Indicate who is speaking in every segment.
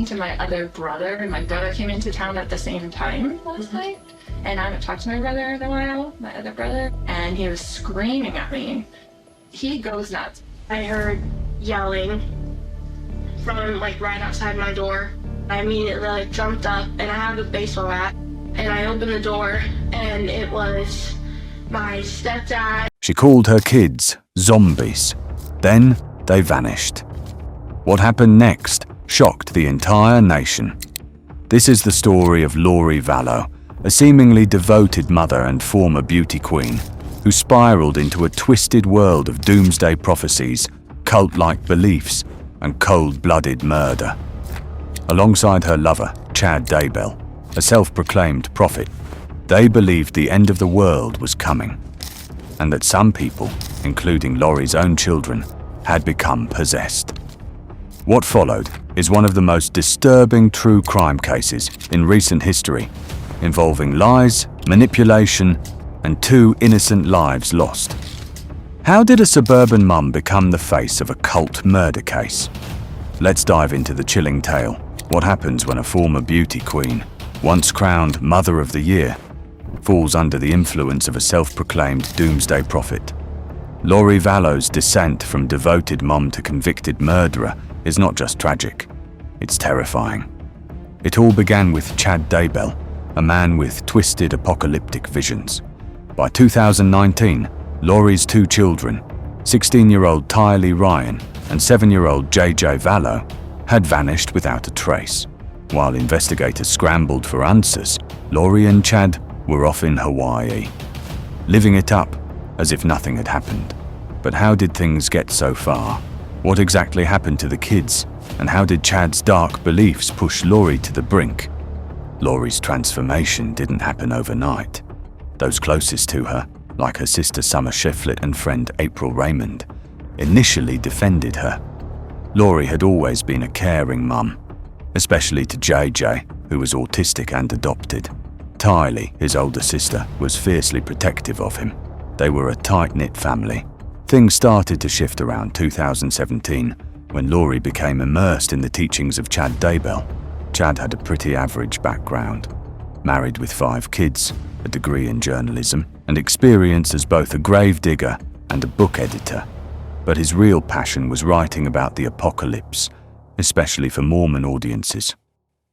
Speaker 1: to my other brother, and my brother came into town at the same time last night. And I haven't talked to my brother in a while, my other brother, and he was screaming at me. He goes nuts.
Speaker 2: I heard yelling from like right outside my door. I immediately like jumped up, and I have a baseball bat, and I opened the door, and it was my stepdad.
Speaker 3: She called her kids zombies. Then they vanished. What happened next shocked the entire nation. This is the story of Lori Vallow, a seemingly devoted mother and former beauty queen who spiraled into a twisted world of doomsday prophecies, cult-like beliefs, and cold-blooded murder. Alongside her lover, Chad Daybell, a self-proclaimed prophet, they believed the end of the world was coming, and that some people, including Lori's own children, had become possessed. What followed is one of the most disturbing true crime cases in recent history, involving lies, manipulation, and 2 innocent lives lost. How did a suburban mum become the face of a cult murder case? Let's dive into the chilling tale. What happens when a former beauty queen, once crowned Mother of the Year, falls under the influence of a self-proclaimed doomsday prophet? Lori Vallow's descent from devoted mom to convicted murderer is not just tragic, it's terrifying. It all began with Chad Daybell, a man with twisted apocalyptic visions. By 2019, Lori's 2 children, 16-year-old Tylee Ryan and 7-year-old JJ Vallow, had vanished without a trace. While investigators scrambled for answers, Lori and Chad were off in Hawaii, living it up as if nothing had happened. But how did things get so far? What exactly happened to the kids, and how did Chad's dark beliefs push Lori to the brink? Lori's transformation didn't happen overnight. Those closest to her, like her sister Summer Shefflett and friend April Raymond, initially defended her. Lori had always been a caring mum, especially to JJ, who was autistic and adopted. Tylee, his older sister, was fiercely protective of him. They were a tight-knit family. Things started to shift around 2017, when Lori became immersed in the teachings of Chad Daybell. Chad had a pretty average background, married with 5 kids, a degree in journalism, and experience as both a grave digger and a book editor. But his real passion was writing about the apocalypse, especially for Mormon audiences.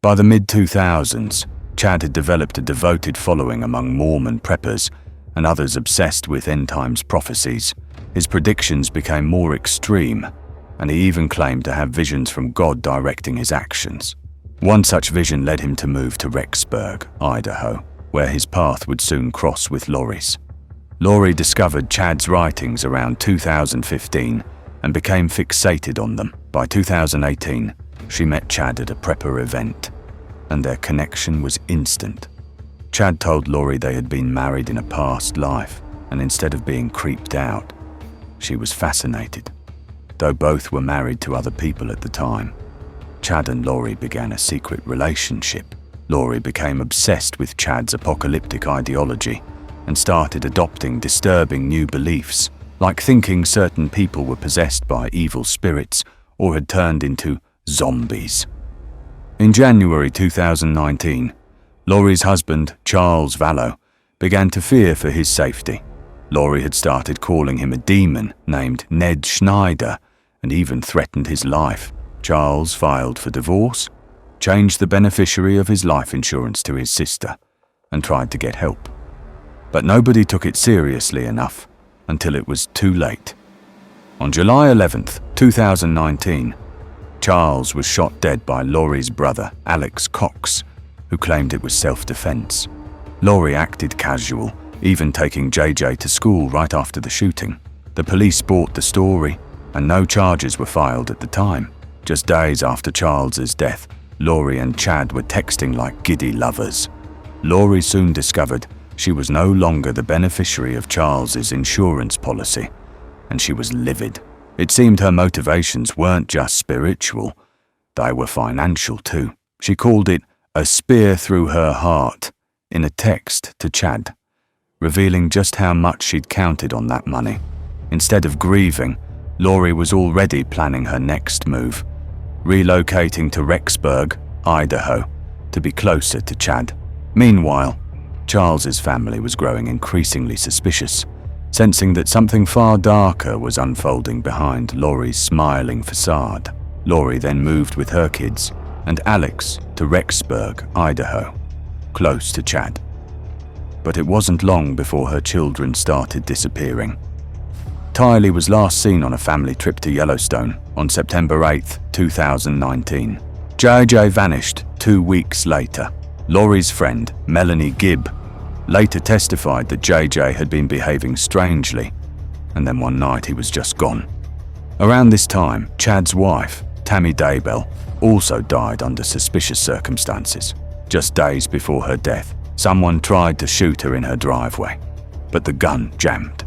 Speaker 3: By the mid-2000s, Chad had developed a devoted following among Mormon preppers and others obsessed with end-times prophecies. His predictions became more extreme, and he even claimed to have visions from God directing his actions. One such vision led him to move to Rexburg, Idaho, where his path would soon cross with Lori's. Lori discovered Chad's writings around 2015 and became fixated on them. By 2018, she met Chad at a prepper event, and their connection was instant. Chad told Lori they had been married in a past life, and instead of being creeped out, she was fascinated. Though both were married to other people at the time, Chad and Lori began a secret relationship. Lori became obsessed with Chad's apocalyptic ideology and started adopting disturbing new beliefs, like thinking certain people were possessed by evil spirits or had turned into zombies. In January 2019, Lori's husband, Charles Vallow, began to fear for his safety. Lori had started calling him a demon named Ned Schneider and even threatened his life. Charles filed for divorce, changed the beneficiary of his life insurance to his sister, and tried to get help. But nobody took it seriously enough until it was too late. On July 11th, 2019, Charles was shot dead by Lori's brother, Alex Cox, who claimed it was self-defense. Lori acted casual, even taking JJ to school right after the shooting. The police bought the story, and no charges were filed at the time. Just days after Charles's death, Lori and Chad were texting like giddy lovers. Lori soon discovered she was no longer the beneficiary of Charles's insurance policy, and she was livid. It seemed her motivations weren't just spiritual, they were financial too. She called it a spear through her heart in a text to Chad, revealing just how much she'd counted on that money. Instead of grieving, Lori was already planning her next move, relocating to Rexburg Idaho, to be closer to Chad. Meanwhile, Charles's family was growing increasingly suspicious, sensing that something far darker was unfolding behind Lori's smiling facade. Lori then moved with her kids and Alex to Rexburg, Idaho, close to Chad. But it wasn't long before her children started disappearing. Tylee was last seen on a family trip to Yellowstone on September 8, 2019. JJ vanished 2 weeks later. Lori's friend, Melanie Gibb, later testified that JJ had been behaving strangely, and then one night he was just gone. Around this time, Chad's wife, Tammy Daybell, also died under suspicious circumstances. Just days before her death, someone tried to shoot her in her driveway, but the gun jammed.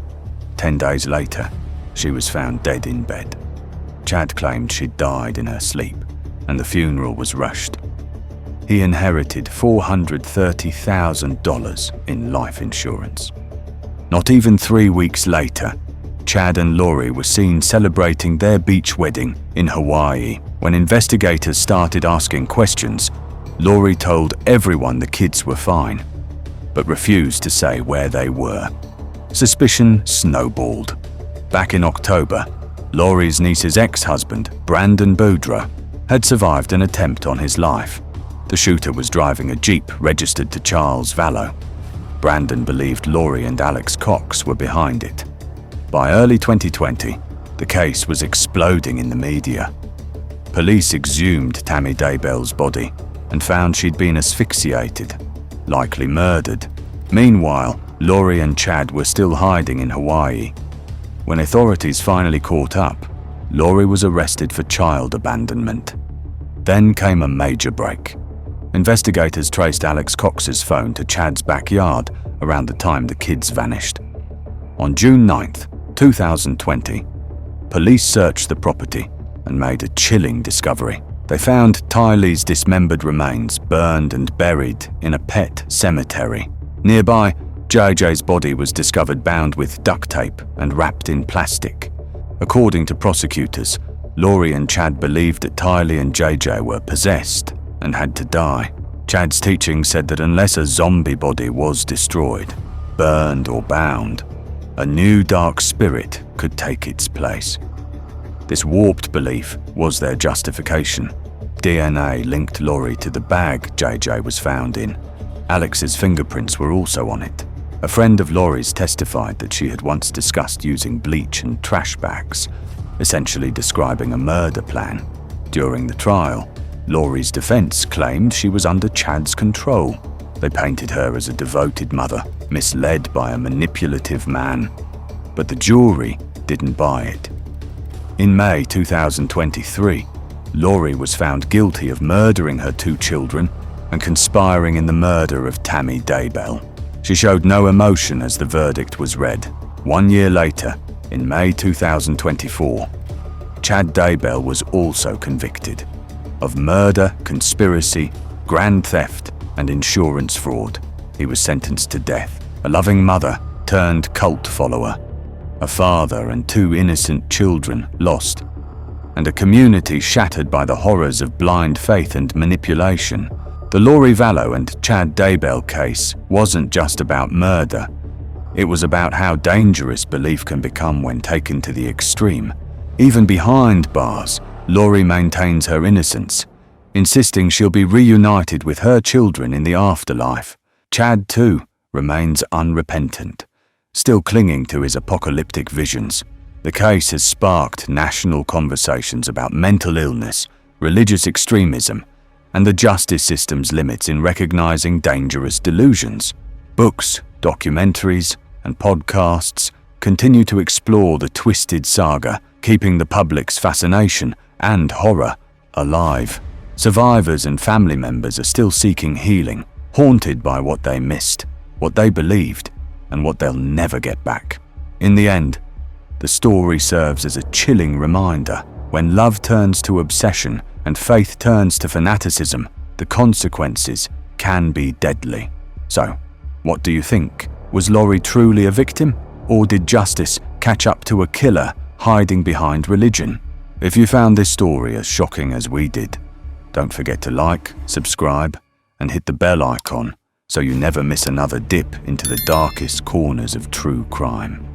Speaker 3: 10 days later, she was found dead in bed. Chad claimed she'd died in her sleep, and the funeral was rushed. He inherited $430,000 in life insurance. Not even 3 weeks later, Chad and Lori were seen celebrating their beach wedding in Hawaii. When investigators started asking questions, Lori told everyone the kids were fine, but refused to say where they were. Suspicion snowballed. Back in October, Lori's niece's ex-husband, Brandon Boudreaux, had survived an attempt on his life. The shooter was driving a Jeep registered to Charles Vallow. Brandon believed Lori and Alex Cox were behind it. By early 2020, the case was exploding in the media. Police exhumed Tammy Daybell's body and found she'd been asphyxiated, likely murdered. Meanwhile, Lori and Chad were still hiding in Hawaii. When authorities finally caught up, Lori was arrested for child abandonment. Then came a major break. Investigators traced Alex Cox's phone to Chad's backyard around the time the kids vanished. On June 9th, 2020, police searched the property and made a chilling discovery. They found Tylee's dismembered remains burned and buried in a pet cemetery. Nearby, JJ's body was discovered bound with duct tape and wrapped in plastic. According to prosecutors, Lori and Chad believed that Tylee and JJ were possessed and had to die. Chad's teaching said that unless a zombie body was destroyed, burned or bound, a new dark spirit could take its place. This warped belief was their justification. DNA linked Lori to the bag JJ was found in. Alex's fingerprints were also on it. A friend of Lori's testified that she had once discussed using bleach and trash bags, essentially describing a murder plan. During the trial, Lori's defense claimed she was under Chad's control. They painted her as a devoted mother, misled by a manipulative man. But the jury didn't buy it. In May 2023, Lori was found guilty of murdering her 2 children and conspiring in the murder of Tammy Daybell. She showed no emotion as the verdict was read. 1 year later, in May 2024, Chad Daybell was also convicted of murder, conspiracy, grand theft, and insurance fraud. He was sentenced to death. A loving mother turned cult follower, a father and 2 innocent children lost, and a community shattered by the horrors of blind faith and manipulation. The Lori Vallow and Chad Daybell case wasn't just about murder. It was about how dangerous belief can become when taken to the extreme. Even behind bars, Lori maintains her innocence, insisting she'll be reunited with her children in the afterlife. Chad, too, remains unrepentant, still clinging to his apocalyptic visions. The case has sparked national conversations about mental illness, religious extremism, and the justice system's limits in recognizing dangerous delusions. Books, documentaries, and podcasts continue to explore the twisted saga, keeping the public's fascination and horror alive. Survivors and family members are still seeking healing, haunted by what they missed, what they believed, and what they'll never get back. In the end, the story serves as a chilling reminder. When love turns to obsession and faith turns to fanaticism, the consequences can be deadly. So, what do you think? Was Lori truly a victim? Or did justice catch up to a killer hiding behind religion? If you found this story as shocking as we did, Don't forget to like, subscribe, and hit the bell icon so you never miss another dip into the darkest corners of true crime.